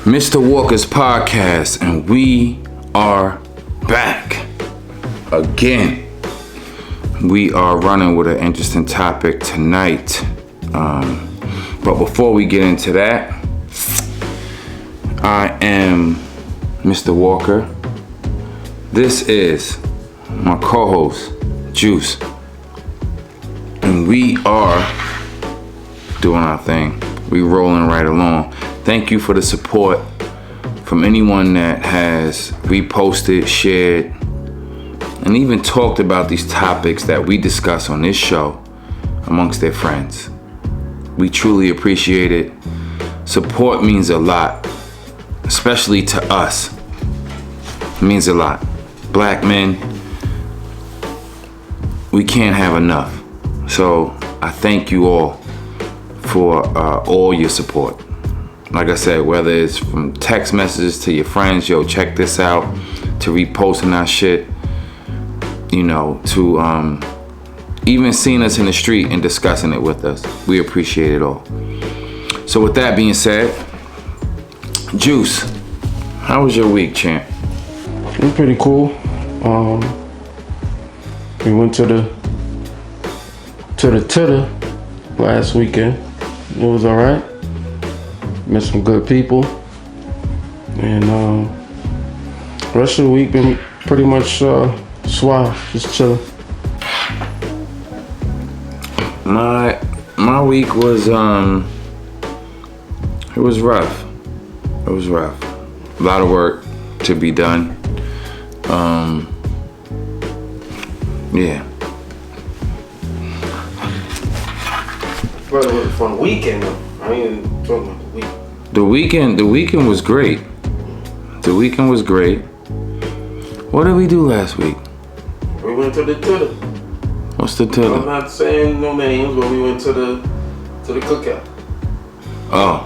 Mr. Walker's podcast, and we are back again. We are running with an interesting topic tonight. But before we get into that, I am Mr. Walker. This is my co-host, Juice. And we are doing our thing. We rolling right along. Thank you for the support from anyone that has reposted, shared, and even talked about these topics that we discuss on this show amongst their friends. We truly appreciate it. Support means a lot, especially to us. It means a lot. Black men, we can't have enough. So I thank you all for all your support. Like I said, whether it's from text messages to your friends, yo, check this out, to reposting our shit, you know, to even seeing us in the street and discussing it with us. We appreciate it all. So with that being said, Juice, how was your week, champ? It was pretty cool. We went to the last weekend. It was all right. Met some good people, and the rest of the week been pretty much suave, just chilling. My week was it was rough. It was rough. A lot of work to be done. Yeah. But it was a fun weekend though. I ain't talking about the week. The weekend was great. The weekend was great. What did we do last week? We went to the Tiller. What's the Tiller? I'm not saying no names, but we went to the cookout. Oh.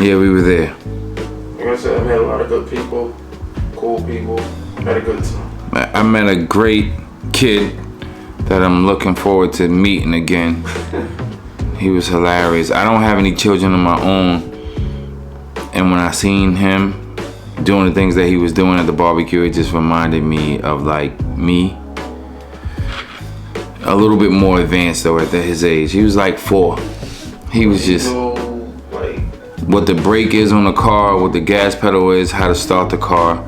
Yeah, we were there. Like I said, I met a lot of good people, cool people, had a good time. I met a great kid that I'm looking forward to meeting again. He was hilarious. I don't have any children of my own, and when I seen him doing the things that he was doing at the barbecue, it just reminded me of like me. A little bit more advanced though at his age. He was like 4. He was just what the brake is on the car, what the gas pedal is, how to start the car.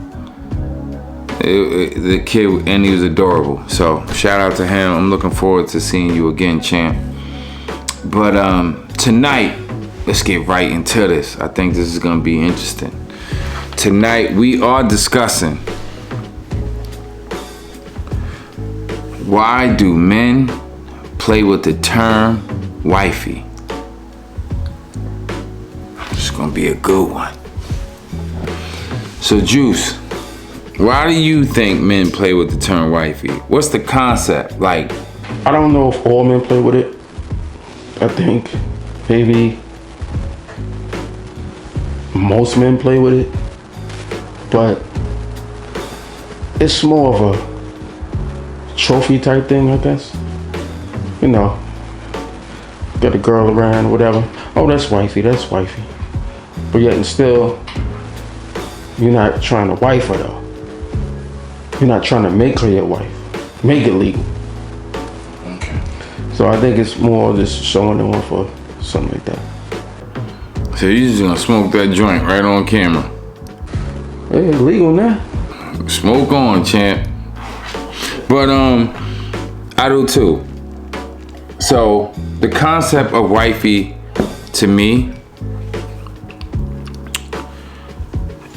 The kid, and he was adorable. So shout out to him. I'm looking forward to seeing you again, champ. But tonight, let's get right into this. I think this is gonna be interesting. Tonight we are discussing, why do men play with the term wifey? It's gonna be a good one. So Juice, why do you think men play with the term wifey? What's the concept? Like, I don't know if all men play with it. I think maybe most men play with it, but it's more of a trophy type thing, I guess. You know, got a girl around, whatever. Oh, that's wifey, that's wifey. But yet and still, you're not trying to wife her though. You're not trying to make her your wife. Make it legal. okay. So I think it's more just showing them off for something like that. So you just gonna smoke that joint right on camera? Hey, it's legal now. Smoke on, champ. But I do too. So the concept of wifey to me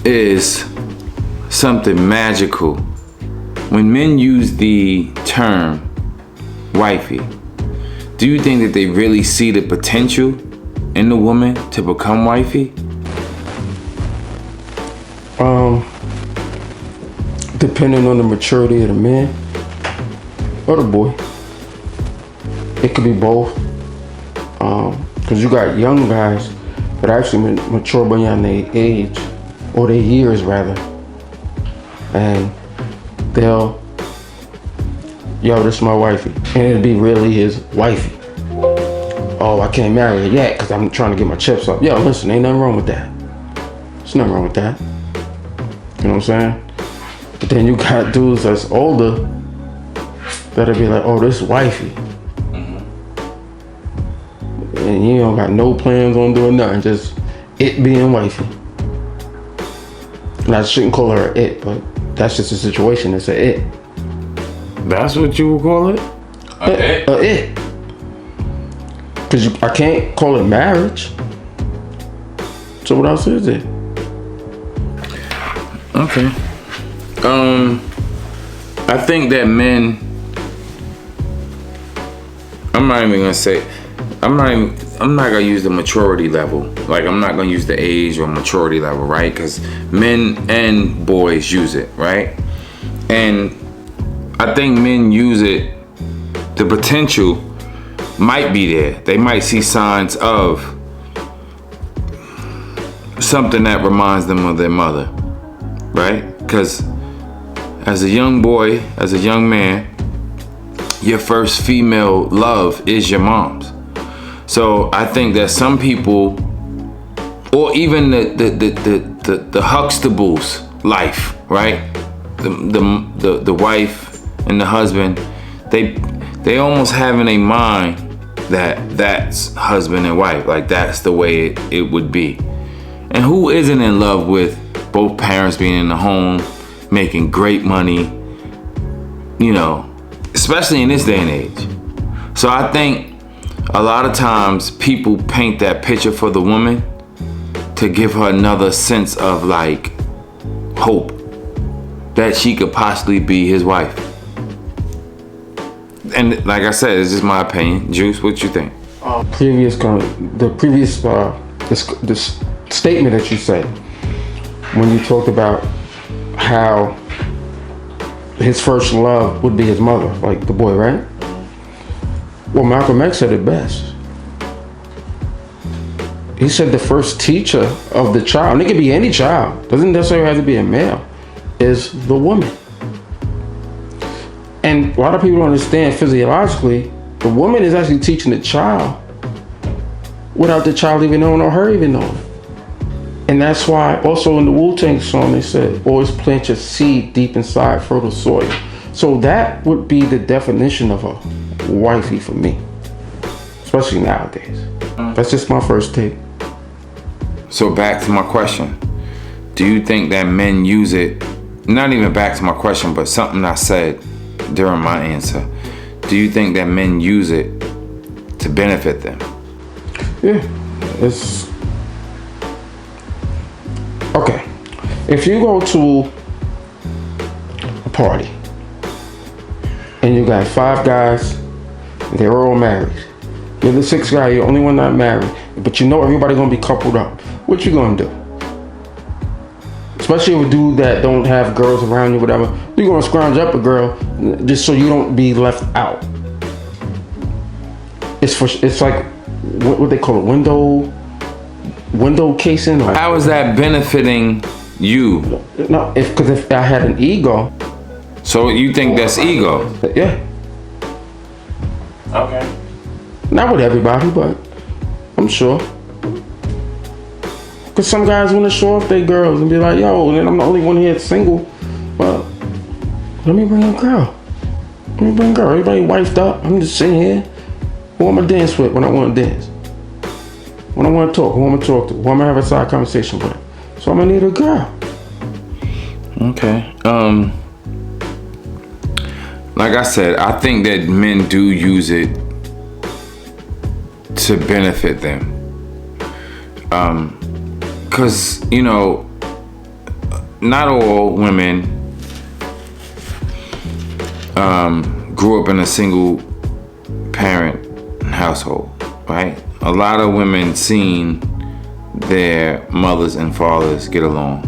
is something magical. When men use the term wifey, do you think that they really see the potential in the woman to become wifey? Depending on the maturity of the man or the boy. It could be both. Because you got young guys that actually mature beyond their age, or their years rather. And they'll, yo, this is my wifey. And it'll be really his wifey. Oh, I can't marry her yet because I'm trying to get my chips up. Yo, listen, ain't nothing wrong with that. There's nothing wrong with that. You know what I'm saying? But then you got dudes that's older that'll be like, oh, this wifey. And you don't got no plans on doing nothing, just it being wifey. And I shouldn't call her a it, but that's just a situation. It's a it. That's what you would call it? A it. Because I can't call it marriage. So what else is it? Okay. I think that men, I'm not gonna use the maturity level. Like, I'm not gonna use the age or maturity level, right? Because men and boys use it, right? And I think men use it, the potential might be there. They might see signs of something that reminds them of their mother, right? Because as a young boy, as a young man, your first female love is your mom's. So I think that some people, or even the Huxtable's life, right? The wife and the husband, they almost have in a mind that that's husband and wife, like that's the way it would be. And who isn't in love with both parents being in the home, making great money, you know, especially in this day and age. So I think a lot of times people paint that picture for the woman to give her another sense of like hope that she could possibly be his wife. And like I said, it's just my opinion. Juice, what you think? This statement that you said when you talked about how his first love would be his mother, like the boy, right? Well, Malcolm X said it best. He said the first teacher of the child, and it could be any child, doesn't necessarily have to be a male, is the woman. And a lot of people don't understand physiologically, the woman is actually teaching the child without the child even knowing or her even knowing. And that's why also in the Wu-Tang song they said, always plant your seed deep inside fertile soil. So that would be the definition of a wifey for me, especially nowadays. That's just my first take. So back to my question. Do you think that men use it, not even back to my question, but something I said during my answer. Do you think that men use it to benefit them? Yeah, it's okay. If you go to a party and you got 5 guys, they're all married. You're the 6th guy, you're the only one not married, but you know everybody gonna be coupled up. What you gonna do? Especially with a dude that don't have girls around you, whatever. You're gonna scrounge up a girl just so you don't be left out. It's like what they call it, window casing. Or, how is that benefiting you? No, because if I had an ego. So you think that's ego? Yeah. Okay. Not with everybody, but I'm sure. Because some guys want to show off their girls and be like, yo, and then I'm the only one here that's single. Well, let me bring a girl. Everybody wifed up. I'm just sitting here. Who I'm going to dance with when I want to dance? When I want to talk, who I'm going to talk to? Who I'm going to have a side conversation with? So I'm going to need a girl. Okay. Like I said, I think that men do use it to benefit them. Because, you know, not all women grew up in a single parent household, right? A lot of women seen their mothers and fathers get along.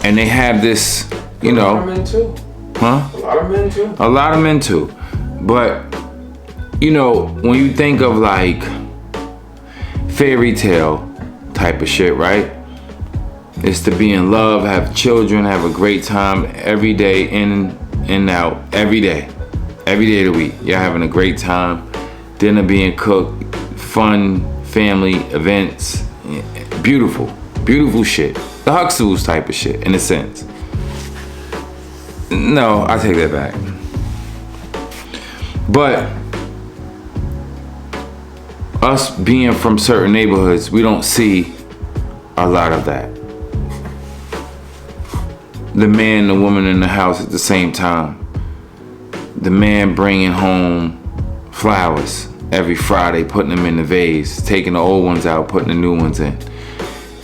And they have this, you know. A lot of men too. Huh? A lot of men too. A lot of men too. But, you know, when you think of like fairy tale type of shit, right? It's to be in love, have children, have a great time every day, in and out, every day of the week. You're having a great time, dinner being cooked, fun, family, events, beautiful. Beautiful shit. The Huxtables type of shit, in a sense. No, I take that back. But us being from certain neighborhoods, we don't see a lot of that. The man and the woman in the house at the same time. The man bringing home flowers every Friday, putting them in the vase, taking the old ones out, putting the new ones in.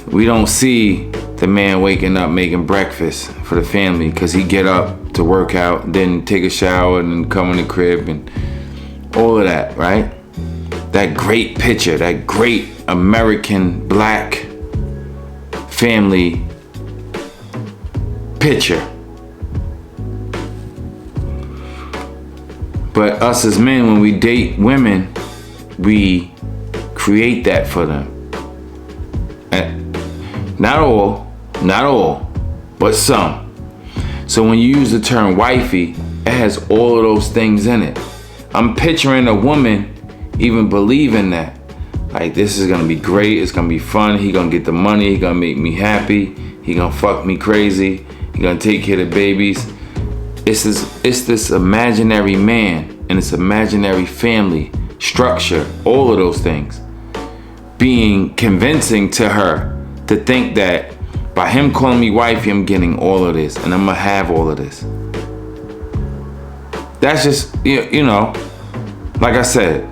We don't see the man waking up making breakfast for the family because he get up to work out, then take a shower and then come in the crib and all of that, right? That great picture, that great American black family picture. But us as men, when we date women, we create that for them. Not all, but some. So when you use the term wifey, it has all of those things in it. I'm picturing a woman even believing that. Like, this is gonna be great, it's gonna be fun, he gonna get the money, he gonna make me happy, he gonna fuck me crazy, he gonna take care of the babies. It's this imaginary man and this imaginary family structure, all of those things, being convincing to her to think that by him calling me wifey, I'm getting all of this and I'm gonna have all of this. That's just, you know, like I said,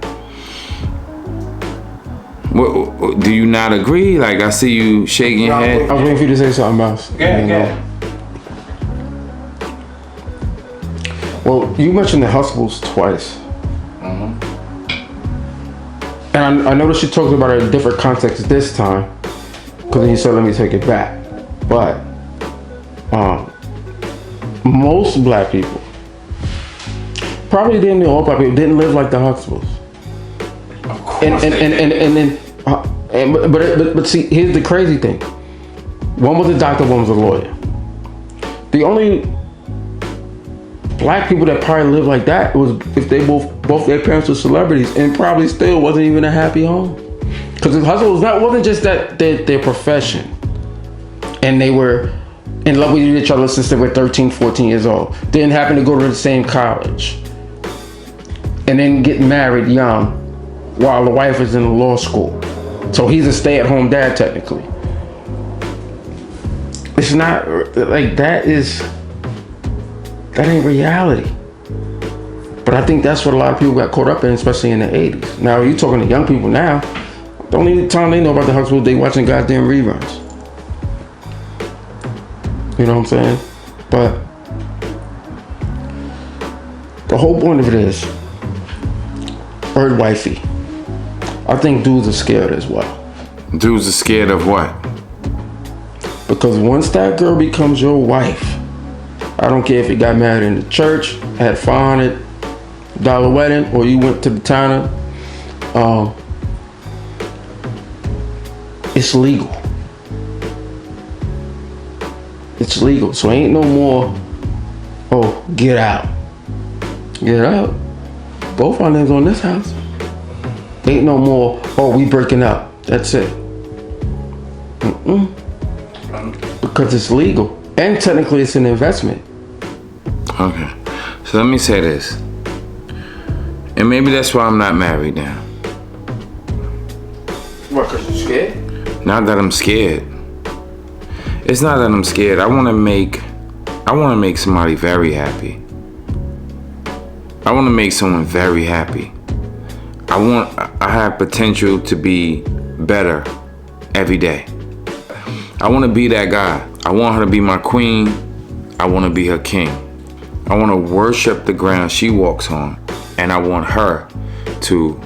do you not agree? Like, I see you shaking your head. I was waiting for you to say something else. Yeah. Well, you mentioned the Huxtables twice. Mm-hmm. And I noticed you talked about it in a different context this time, because then you said, let me take it back. But most black people, probably didn't, all black people didn't live like the Huxtables. Of course. But see, here's the crazy thing. One was a doctor, one was a lawyer. The only black people that probably lived like that was if they both their parents were celebrities, and probably still wasn't even a happy home. Because the hustle wasn't just that their profession, and they were in love with each other since they were 13, 14 years old. Didn't happen to go to the same college, and then get married young while the wife is in law school. So he's a stay-at-home dad technically. It's not like that ain't reality. But I think that's what a lot of people got caught up in, especially in the 80s. Now, you're talking to young people now, the only time they know about the Huxtables, they watching goddamn reruns. You know what I'm saying? But the whole point of it is, word wifey. I think dudes are scared as well. Dudes are scared of what? Because once that girl becomes your wife, I don't care if you got married in the church, had $500 wedding, or you went to the town. It's legal. It's legal. So ain't no more, oh, get out. Get out. Both our names on this house. Ain't no more, oh, we breaking up. That's it. Because it's legal. And technically it's an investment. Okay. So let me say this. And maybe that's why I'm not married now. What, because you're scared? Not that I'm scared. It's not that I'm scared. I want to make somebody very happy. I want to make someone very happy. I have potential to be better every day. I want to be that guy. I want her to be my queen. I want to be her king. I want to worship the ground she walks on, and I want her to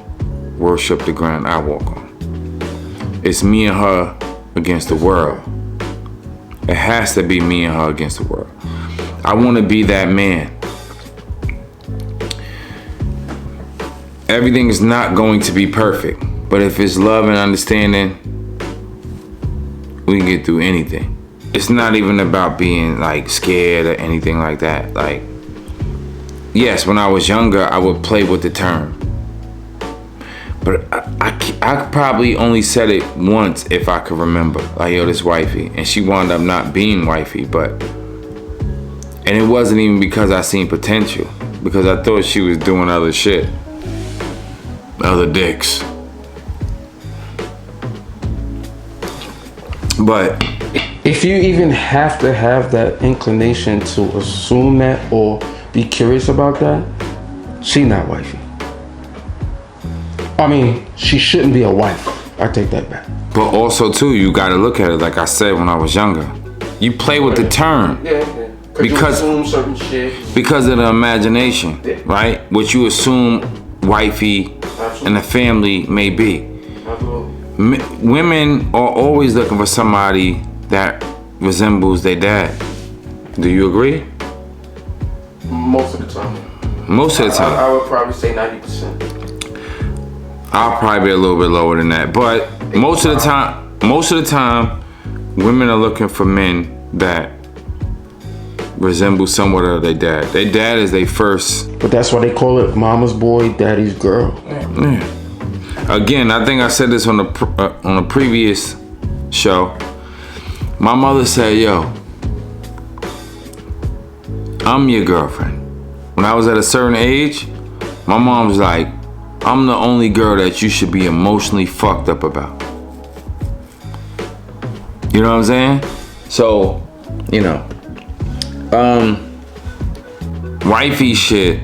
worship the ground I walk on. It's me and her against the world. It has to be me and her against the world. I want to be that man. Everything is not going to be perfect, but if it's love and understanding, we can get through anything. It's not even about being like scared or anything like that. Like, yes, when I was younger, I would play with the term, but I I probably only said it once if I could remember. Like, yo, this wifey. And she wound up not being wifey, but... And it wasn't even because I seen potential. Because I thought she was doing other shit. Other dicks. But... If you even have to have that inclination to assume that or be curious about that, she not wifey. I mean, she shouldn't be a wife. I take that back. But also, too, you gotta look at it like I said when I was younger. You play with the term. Yeah. Because you assume certain shit. Because of the imagination, right? What you assume wifey and the family may be. Absolutely. Women are always looking for somebody that resembles their dad. Do you agree? Most of the time. Most of the time. I would probably say 90%. I'll probably be a little bit lower than that. But most of the time, women are looking for men that resemble somewhat of their dad. Their dad is their first. But that's why they call it mama's boy, daddy's girl. Yeah. Again, I think I said this on a previous show. My mother said, yo, I'm your girlfriend. When I was at a certain age, my mom was like, I'm the only girl that you should be emotionally fucked up about. You know what I'm saying? So, you know, wifey shit,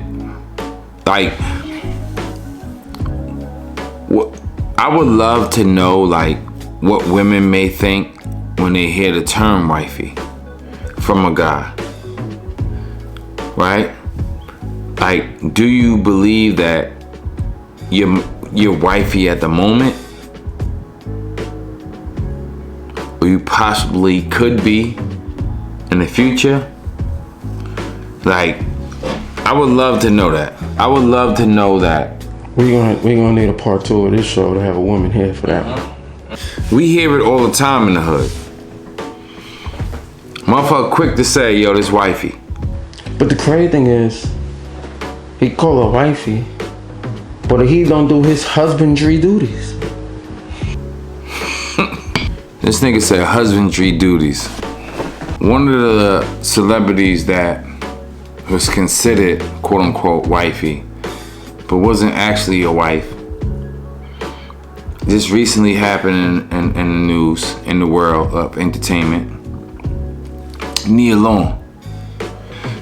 like, I would love to know, like, what women may think when they hear the term wifey from a guy, right? Like, do you believe that you're wifey at the moment? Or you possibly could be in the future? Like, I would love to know that. I would love to know that. We're gonna need a part 2 of this show to have a woman here for that one. We hear it all the time in the hood. Motherfucker quick to say, yo, this wifey. But the crazy thing is, he call her wifey, but he don't do his husbandry duties. This nigga said husbandry duties. One of the celebrities that was considered quote unquote wifey, but wasn't actually a wife. This recently happened in the news, in the world of entertainment. Nia Long.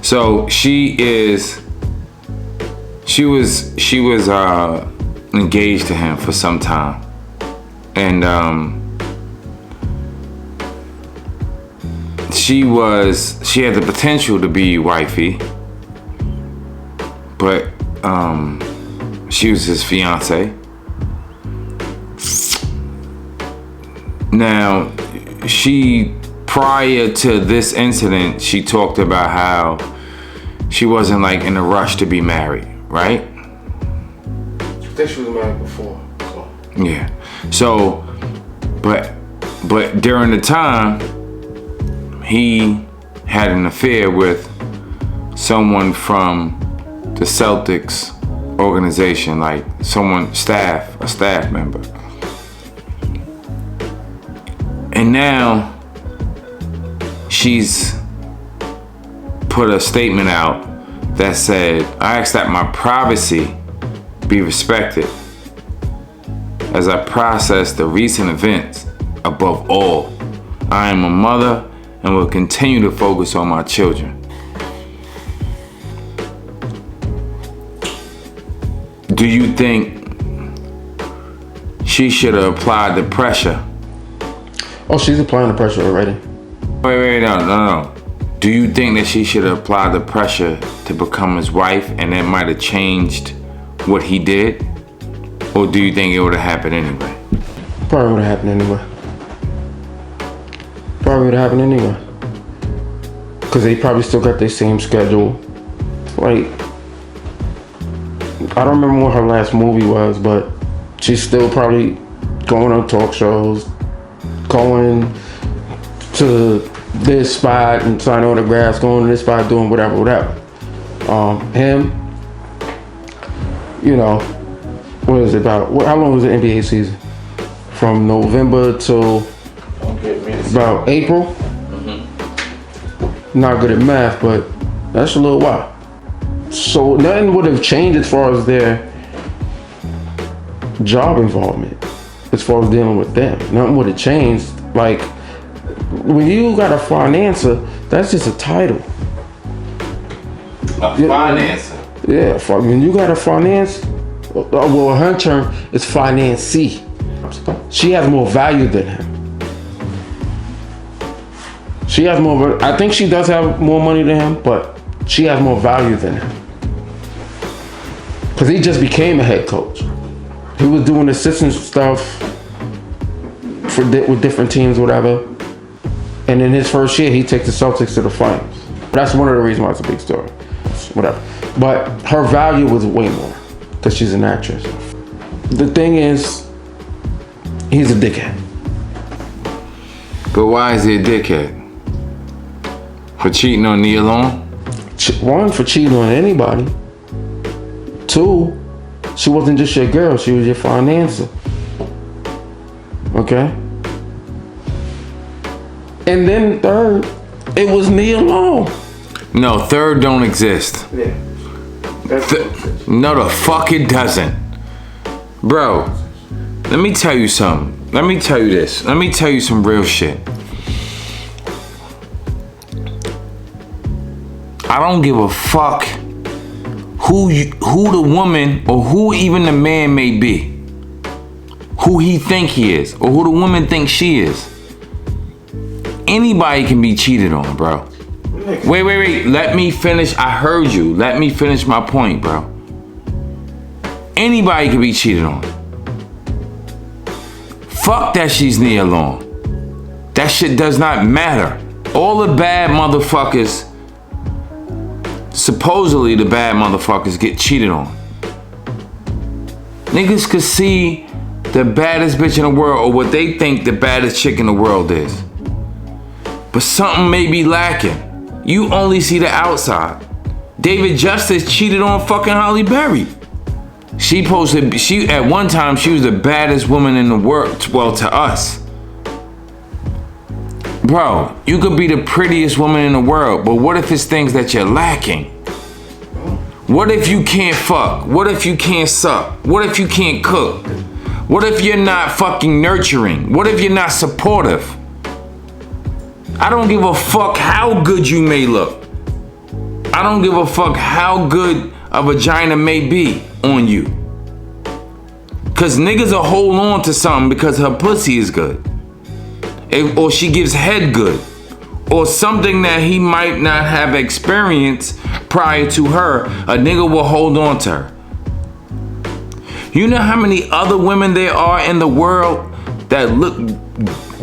So she was engaged to him for some time, and she had the potential to be wifey, but she was his fiance. Now, prior to this incident, she talked about how she wasn't like in a rush to be married, right? I think she was married before. So. Yeah. So, but during the time, he had an affair with someone from the Celtics organization, like a staff member. And now she's put a statement out that said, I ask that my privacy be respected as I process the recent events. Above all, I am a mother and will continue to focus on my children. Do you think she should have applied the pressure? Oh, she's applying the pressure already. Wait, no. Do you think that she should have applied the pressure to become his wife and that might have changed what he did? Or do you think it would have happened anyway? Probably would have happened anyway. Because they probably still got their same schedule. Like, I don't remember what her last movie was, but she's still probably going on talk shows, going to this spot and signing autographs, going to this spot, doing whatever. Him, you know, what is it about? How long was the NBA season? from November till about April. Not good at math, but that's a little while. So nothing would have changed as far as their job involvement, as far as dealing with them. Nothing would have changed. Like, when you got a financer, that's just a title. A financer? Yeah, when you got a finance, well, her term is financee. She has more value than him. She has more, I think she does have more money than him, but she has more value than him. Because he just became a head coach. He was doing assistant stuff with different teams, whatever. And in his first year, he takes the Celtics to the finals. That's one of the reasons why it's a big story. Whatever. But her value was way more because she's an actress. The thing is, he's a dickhead. But why is he a dickhead? For cheating on Nia Long? One, for cheating on anybody. Two, she wasn't just your girl, she was your financer. Okay? And then third, it was Nia Long. No, third don't exist. Yeah. No, the fuck it doesn't. Bro, let me tell you something. Let me tell you this. Let me tell you some real shit. I don't give a fuck who the woman or who even the man may be. Who he think he is or who the woman thinks she is. Anybody can be cheated on, bro. Wait. Let me finish. I heard you. Let me finish my point, bro. Anybody can be cheated on. Fuck that she's Nia Long. That shit does not matter. All the bad motherfuckers, supposedly the bad motherfuckers, get cheated on. Niggas could see the baddest bitch in the world or what they think the baddest chick in the world is. But something may be lacking. You only see the outside. David Justice cheated on fucking Halle Berry. She at one time, she was the baddest woman in the world, well, to us. Bro, you could be the prettiest woman in the world, but what if it's things that you're lacking? What if you can't fuck? What if you can't suck? What if you can't cook? What if you're not fucking nurturing? What if you're not supportive? I don't give a fuck how good you may look. I don't give a fuck how good a vagina may be on you. Cause niggas will hold on to something because her pussy is good. Or she gives head good. Or something that he might not have experienced prior to her, a nigga will hold on to her. You know how many other women there are in the world that look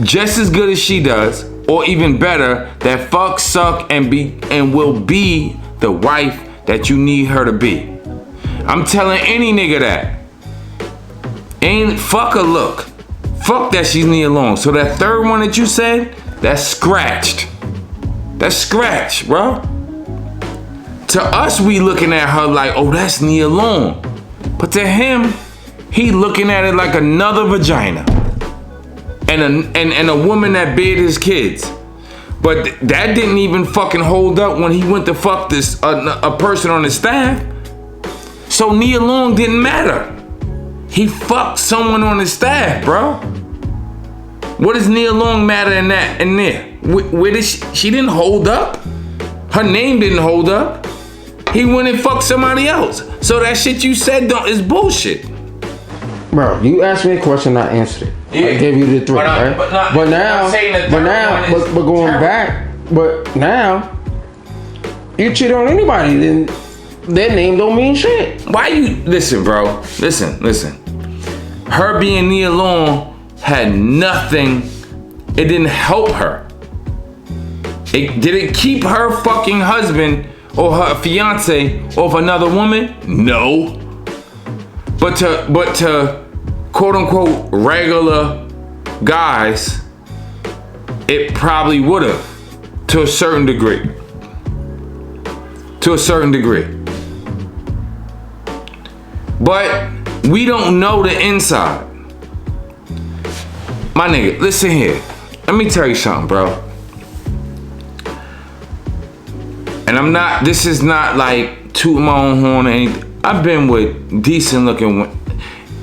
just as good as she does, or even better, that fuck, suck, and will be the wife that you need her to be. I'm telling any nigga that. Ain't fuck a look. Fuck that she's Nia Long. So that third one that you said, that's scratched. That's scratched, bro. To us, we looking at her like, oh, that's Nia Long. But to him, he looking at it like another vagina. And a woman that bared his kids. But that didn't even fucking hold up when he went to fuck this a person on his staff. So Nia Long didn't matter. He fucked someone on his staff, bro. What does Nia Long matter in that and there? Where did she didn't hold up? Her name didn't hold up. He went and fucked somebody else. So that shit you said is bullshit. Bro, you asked me a question, I answered it. Yeah. I gave you the three, right? But now, going back, but now, you cheat on anybody, then their name don't mean shit. Why you, listen, bro, listen. Her being Nia Long had nothing, it didn't help her. Did it keep her fucking husband or her fiance off another woman? No. But to quote unquote regular guys, it probably would have, to a certain degree. But we don't know the inside. My nigga, listen here. Let me tell you something, bro. And this is not like tooting my own horn or anything. I've been with decent looking women.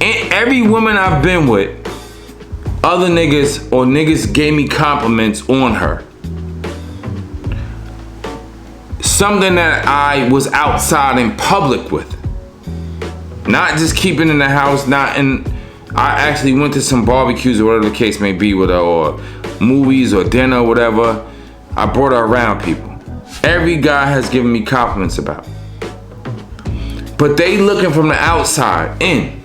And every woman I've been with, other niggas or niggas gave me compliments on her. Something that I was outside in public with. Not just keeping in the house, I actually went to some barbecues or whatever the case may be with her, or movies or dinner or whatever. I brought her around people. Every guy has given me compliments about. But they looking from the outside in.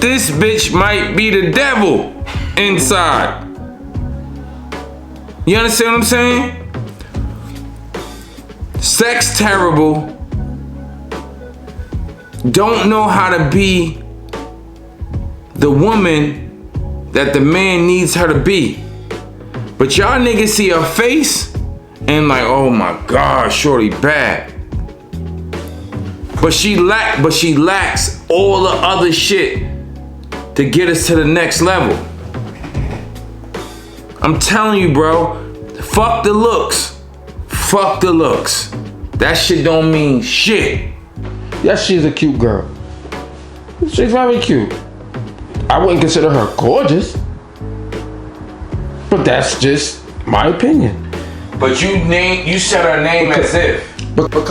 This bitch might be the devil inside. You understand what I'm saying? Sex terrible. Don't know how to be the woman that the man needs her to be. But y'all niggas see her face and like, oh my God, shorty bad. But she lacks all the other shit to get us to the next level. I'm telling you, bro, fuck the looks. Fuck the looks. That shit don't mean shit. Yes, she's a cute girl. She's very cute. I wouldn't consider her gorgeous. But that's just my opinion. But you said her name as if.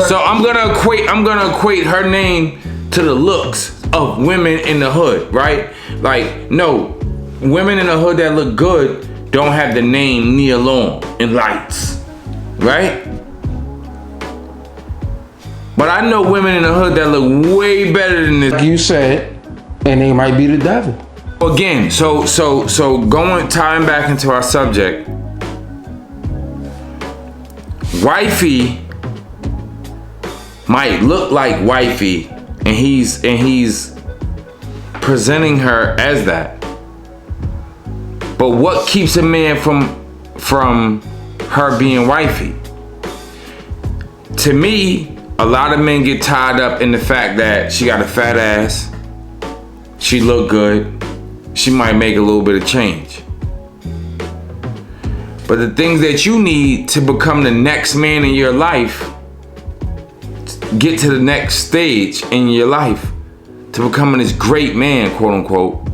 So I'm gonna equate her name to the looks of women in the hood, right? Like, no, women in the hood that look good don't have the name Nia Long in lights, right? But I know women in the hood that look way better than this. Like you said, and they might be the devil. Again, so tying back into our subject, wifey might look like wifey, and he's presenting her as that. But what keeps a man from her being wifey? To me, a lot of men get tied up in the fact that she got a fat ass, she look good, she might make a little bit of change. But the things that you need to become the next man in your life, get to the next stage in your life, to becoming this great man, quote unquote,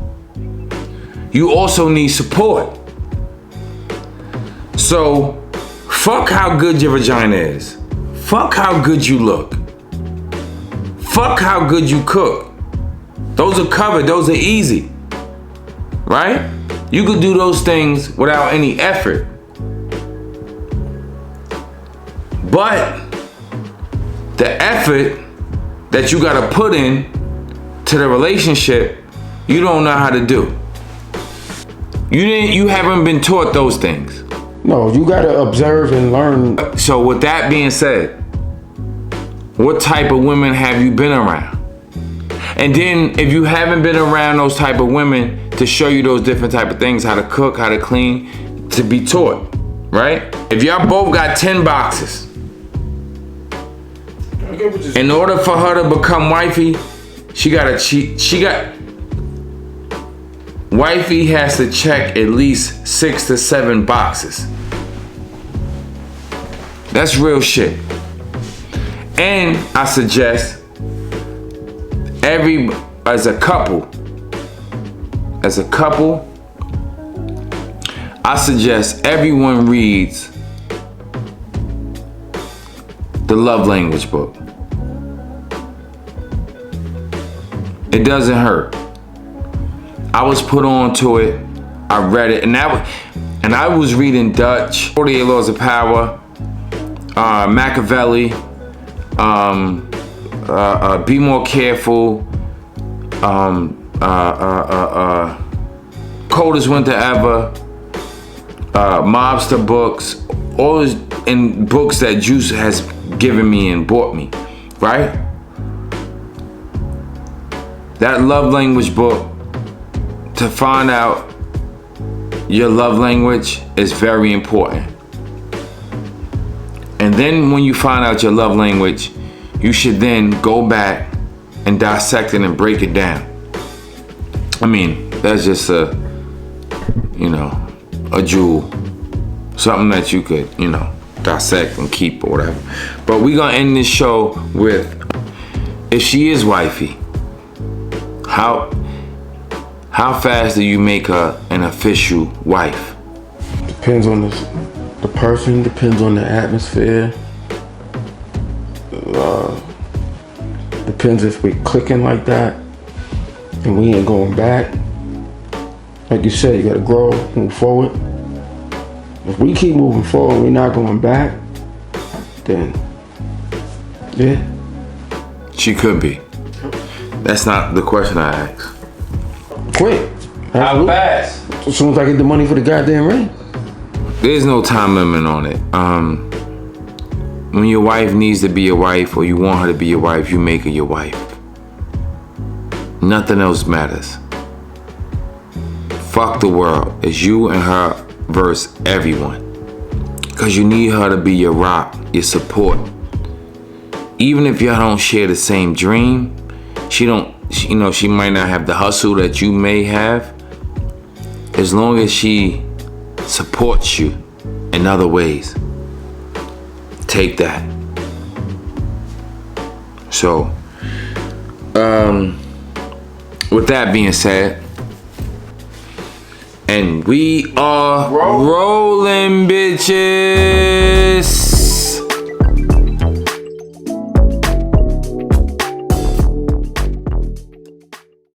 you also need support. So, fuck how good your vagina is. Fuck how good you look. Fuck how good you cook. Those are covered, those are easy. Right? You could do those things without any effort. But the effort that you gotta put in to the relationship, you don't know how to do. You haven't been taught those things. No, you gotta observe and learn. So with that being said, what type of women have you been around? And then if you haven't been around those type of women to show you those different type of things, how to cook, how to clean, to be taught, right? If y'all both got 10 boxes, in order for her to become wifey, wifey has to check at least 6 to 7 boxes. That's real shit. And I suggest as a couple, I suggest everyone reads the love language book. It doesn't hurt. I was put on to it. I read it, and I was reading Dutch, 48 Laws of Power, Machiavelli, Be More Careful, Coldest Winter Ever, Mobster books, all those in books that Juice has given me and bought me, right? That love language book, to find out your love language is very important. And then when you find out your love language, you should then go back and dissect it and break it down. I mean, That's just a, you know, a jewel. Something that you could, you know, dissect and keep or whatever. But we gonna end this show with, if she is wifey, how fast do you make her an official wife? Depends on the person, depends on the atmosphere. Depends if we clicking like that and we ain't going back. Like you said, you gotta grow, move forward. If we keep moving forward, we're not going back, then yeah. She could be. That's not the question I asked. Quick. How fast? As soon as I get the money for the goddamn ring. There's no time limit on it. When your wife needs to be your wife or you want her to be your wife, you make her your wife. Nothing else matters. Fuck the world. It's you and her versus everyone. Because you need her to be your rock, your support. Even if y'all don't share the same dream, she might not have the hustle that you may have. As long as she supports you in other ways, take that. So, with that being said, and we are rolling, bitches.